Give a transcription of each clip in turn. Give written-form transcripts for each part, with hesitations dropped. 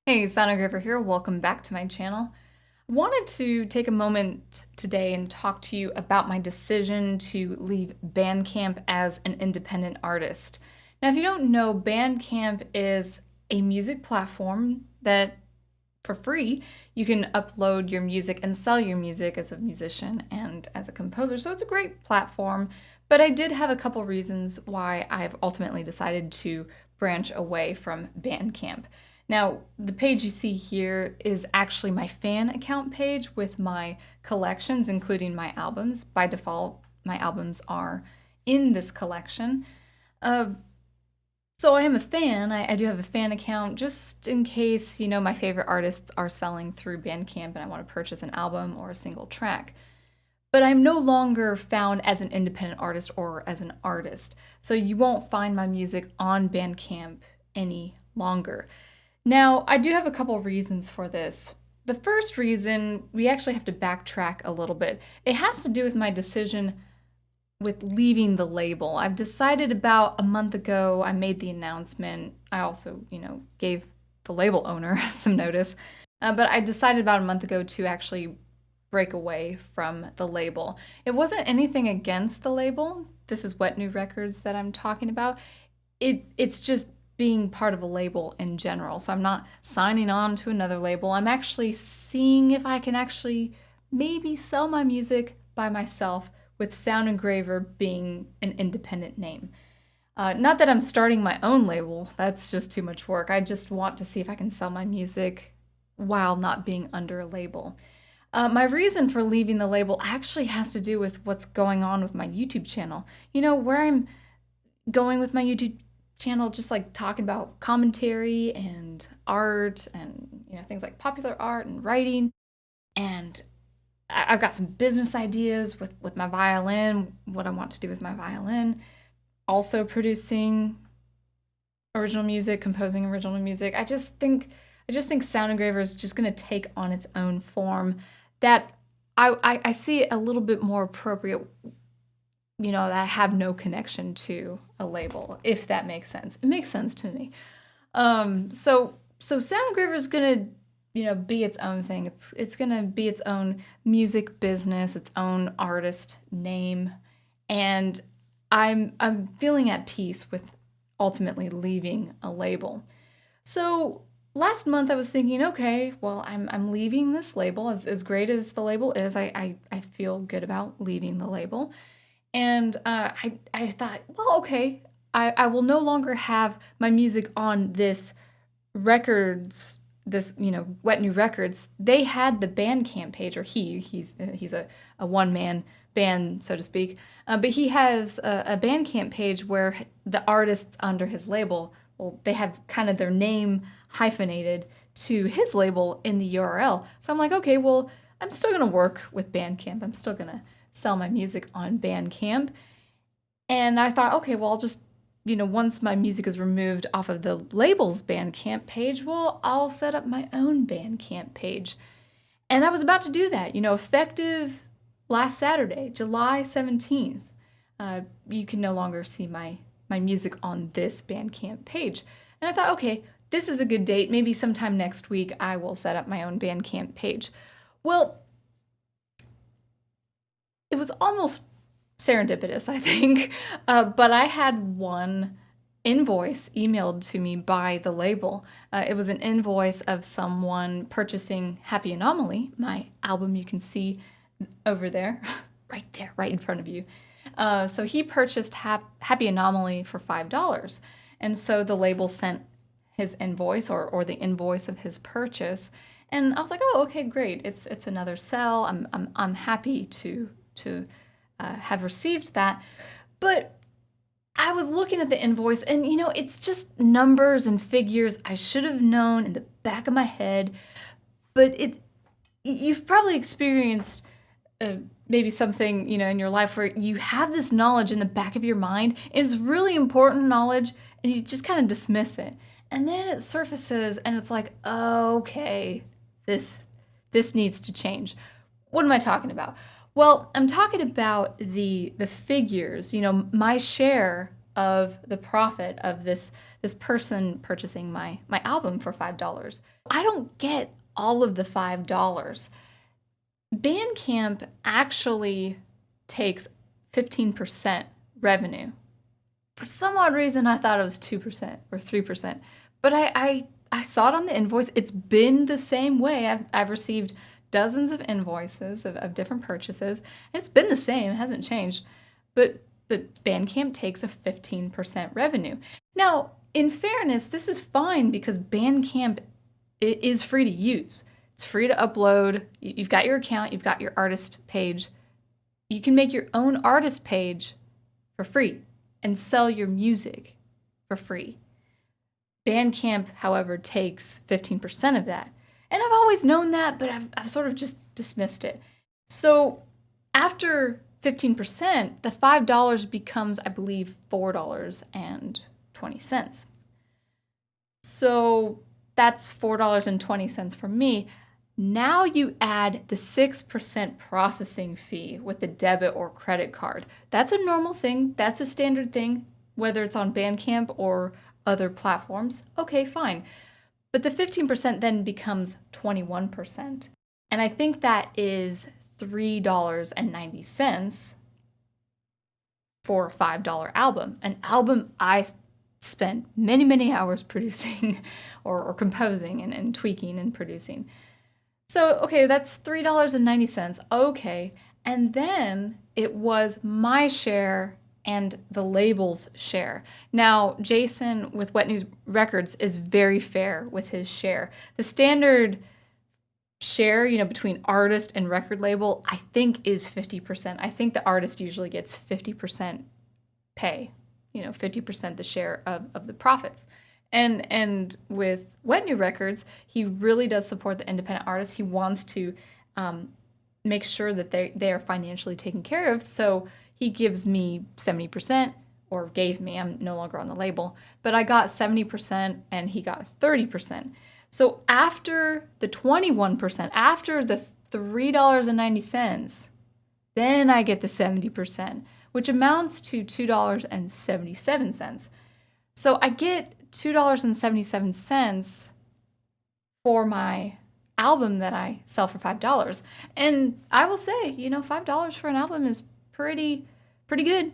Hey, Engraver here. Welcome back to my channel. I wanted to take a moment today and talk to you about my decision to leave Bandcamp as an independent artist. Now, if you don't know, Bandcamp is a music platform that, for free, you can upload your music and sell your music as a musician and as a composer. So it's a great platform, but I did have a couple reasons why I've ultimately decided to branch away from Bandcamp. Now, the page you see here is actually my fan account page with my collections, including my albums. By default, my albums are in this collection. So I am a fan. I do have a fan account just in case, my favorite artists are selling through Bandcamp and I want to purchase an album or a single track. But I'm no longer found as an independent artist or as an artist. So you won't find my music on Bandcamp any longer. Now, I do have a couple reasons for this. The first reason, we actually have to backtrack a little bit. It has to do with my decision with leaving the label. I've decided about a month ago, I made the announcement. I also, gave the label owner some notice. But I decided about a month ago to actually break away from the label. It wasn't anything against the label. This is Wet New Records that I'm talking about. It's just being part of a label in general. So I'm not signing on to another label. I'm actually seeing if I can actually maybe sell my music by myself with Sound Engraver being an independent name. Not that I'm starting my own label, that's just too much work. I just want to see if I can sell my music while not being under a label. My reason for leaving the label actually has to do with what's going on with my YouTube channel. Where I'm going with my YouTube channel, just like talking about commentary and art and things like popular art and writing. And I've got some business ideas with my violin, what I want to do with my violin. Also producing original music, composing original music. I just think Sound Engraver is just going to take on its own form that I see it a little bit more appropriate, that I have no connection to a label, if that makes sense. It makes sense to me. So Sound Engraver is gonna, be its own thing. It's gonna be its own music business, its own artist name, and I'm feeling at peace with ultimately leaving a label. So last month I was thinking, okay, well, I'm leaving this label. As great as the label is, I feel good about leaving the label. And I thought, well, okay, I will no longer have my music on this records, this, Wet New Records. They had the Bandcamp page, or he's a one-man band, so to speak. But he has a Bandcamp page where the artists under his label, well, they have kind of their name hyphenated to his label in the URL. So I'm like, okay, well, I'm still going to work with Bandcamp. I'm still going to sell my music on Bandcamp. And I thought, okay, well, I'll just, once my music is removed off of the label's Bandcamp page, well, I'll set up my own Bandcamp page. And I was about to do that, effective last Saturday, July 17th. You can no longer see my music on this Bandcamp page. And I thought, okay, this is a good date. Maybe sometime next week I will set up my own Bandcamp page. Well, it was almost serendipitous, I think, but I had one invoice emailed to me by the label. It was an invoice of someone purchasing Happy Anomaly, my album you can see over there, right in front of you. So he purchased Happy Anomaly for $5. And so the label sent his invoice or the invoice of his purchase. And I was like, oh, okay, great. It's another sell. I'm happy to have received that. But I was looking at the invoice and, it's just numbers and figures I should have known in the back of my head. But you've probably experienced maybe something, in your life where you have this knowledge in the back of your mind. And it's really important knowledge and you just kind of dismiss it. And then it surfaces and it's like, okay, this needs to change. What am I talking about? Well, I'm talking about the figures, my share of the profit of this this person purchasing my album for $5. I don't get all of the $5. Bandcamp actually takes 15% revenue. For some odd reason, I thought it was 2% or 3%, but I saw it on the invoice. It's been the same way. I've received dozens of invoices of different purchases. It's been the same. It hasn't changed. But Bandcamp takes a 15% revenue. Now, in fairness, this is fine because Bandcamp is free to use. It's free to upload. You've got your account. You've got your artist page. You can make your own artist page for free and sell your music for free. Bandcamp, however, takes 15% of that. And I've always known that, but I've sort of just dismissed it. So after 15%, the $5 becomes, I believe, $4.20. So that's $4.20 for me. Now you add the 6% processing fee with the debit or credit card. That's a normal thing. That's a standard thing, whether it's on Bandcamp or other platforms. Okay, fine. But the 15% then becomes 21%. And I think that is $3.90 for a $5 album. An album I spent many, many hours producing or composing and tweaking and producing. So, okay, that's $3.90. Okay. And then it was my share and the label's share. Now, Jason with Wet News Records is very fair with his share. The standard share, between artist and record label, I think is 50%. I think the artist usually gets 50% pay, 50% the share of the profits. And with Wet New Records, he really does support the independent artists. He wants to make sure that they are financially taken care of. So he gives me 70%, or gave me. I'm no longer on the label. But I got 70% and he got 30%. So after the 21%, after the $3.90, then I get the 70%, which amounts to $2.77. So I get $2.77 for my album that I sell for $5. And I will say, $5 for an album is pretty good.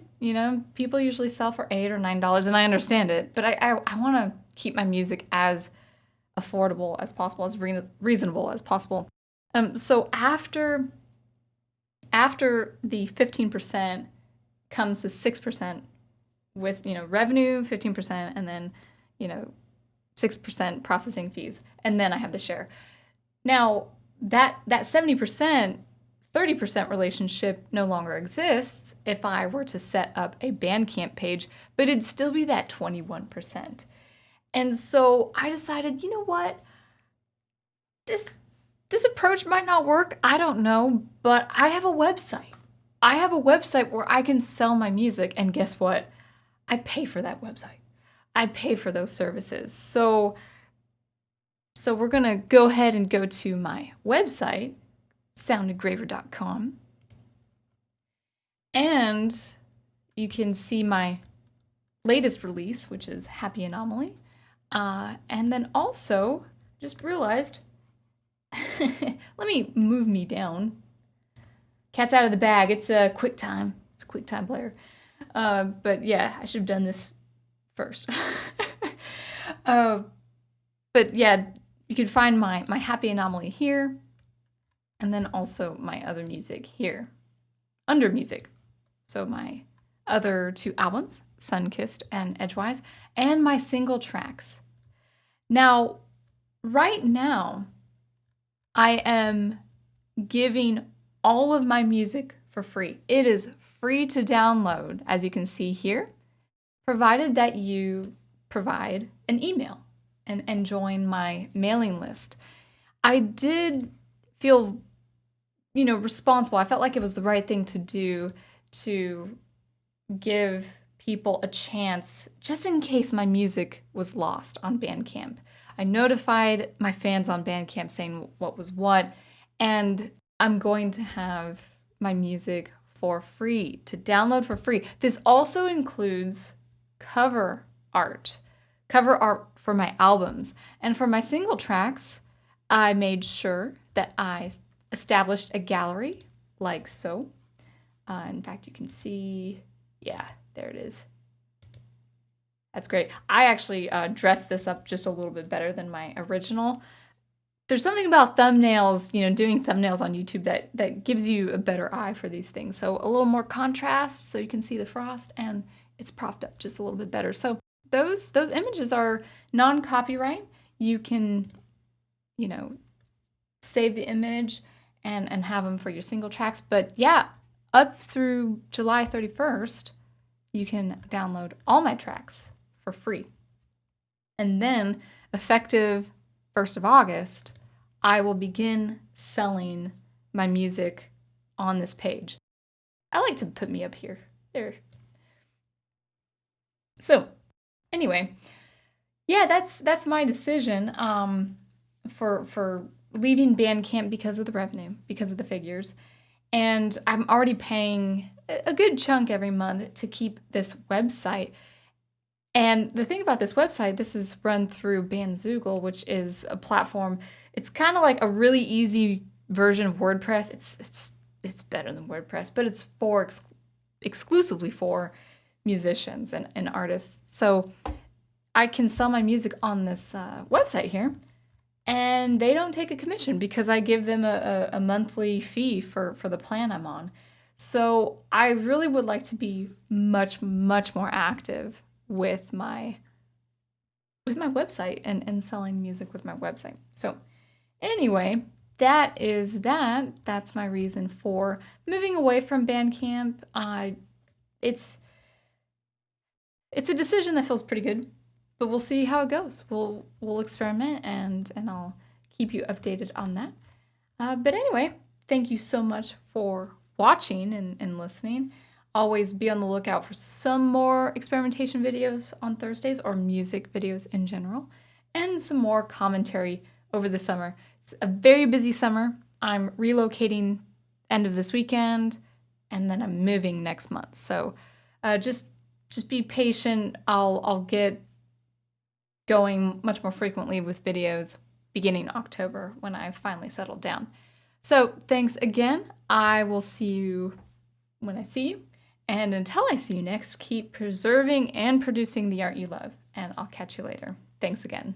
People usually sell for $8 or $9, and I understand it, but I want to keep my music as affordable as possible, as reasonable as possible. So after the 15% comes the 6% with, revenue, 15%, and then, 6% processing fees. And then I have the share. Now, that 70%, 30% relationship no longer exists if I were to set up a Bandcamp page, but it'd still be that 21%. And so I decided, you know what? This approach might not work. I don't know, but I have a website. I have a website where I can sell my music, and guess what? I pay for that website. I pay for those services. So we're going to go ahead and go to my website, soundengraver.com. And you can see my latest release, which is Happy Anomaly. And then also, just realized, let me move me down. Cat's out of the bag. It's a QuickTime. It's a QuickTime player. But yeah, I should have done this first. But yeah, you can find my Happy Anomaly here, and then also my other music here, under music. So my other two albums, Sunkissed and Edgewise, and my single tracks. Now, right now, I am giving all of my music for free. It is free to download, as you can see here, provided that you provide an email and join my mailing list. I did feel, responsible. I felt like it was the right thing to do to give people a chance, just in case my music was lost on Bandcamp. I notified my fans on Bandcamp saying what was what, and I'm going to have my music for free, to download for free. This also includes cover art. cover art for my albums. And for my single tracks, I made sure that I established a gallery like so. In fact, you can see, yeah, there it is. That's great. I actually dressed this up just a little bit better than my original. There's something about thumbnails, doing thumbnails on YouTube that gives you a better eye for these things. So a little more contrast so you can see the frost, and it's propped up just a little bit better. So those images are non-copyright. You can, save the image and have them for your single tracks. But yeah, up through July 31st, you can download all my tracks for free. And then effective 1st of August, I will begin selling my music on this page. I like to put me up here. There. So anyway, yeah, that's my decision for leaving Bandcamp because of the revenue, because of the figures. And I'm already paying a good chunk every month to keep this website. And the thing about this website, this is run through Bandzoogle, which is a platform. It's kind of like a really easy version of WordPress. It's better than WordPress, but it's exclusively for musicians and artists. So I can sell my music on this website here, and they don't take a commission because I give them a monthly fee for the plan I'm on. So I really would like to be much, much more active with my website and selling music with my website. So anyway, that's my reason for moving away from Bandcamp. It's a decision that feels pretty good, but we'll see how it goes. We'll experiment and I'll keep you updated on that. But anyway, thank you so much for watching and listening. Always be on the lookout for some more experimentation videos on Thursdays, or music videos in general, and some more commentary over the summer. It's a very busy summer. I'm relocating end of this weekend, and then I'm moving next month. So just be patient. I'll get going much more frequently with videos beginning October when I've finally settled down. So thanks again. I will see you when I see you. And until I see you next, keep preserving and producing the art you love. And I'll catch you later. Thanks again.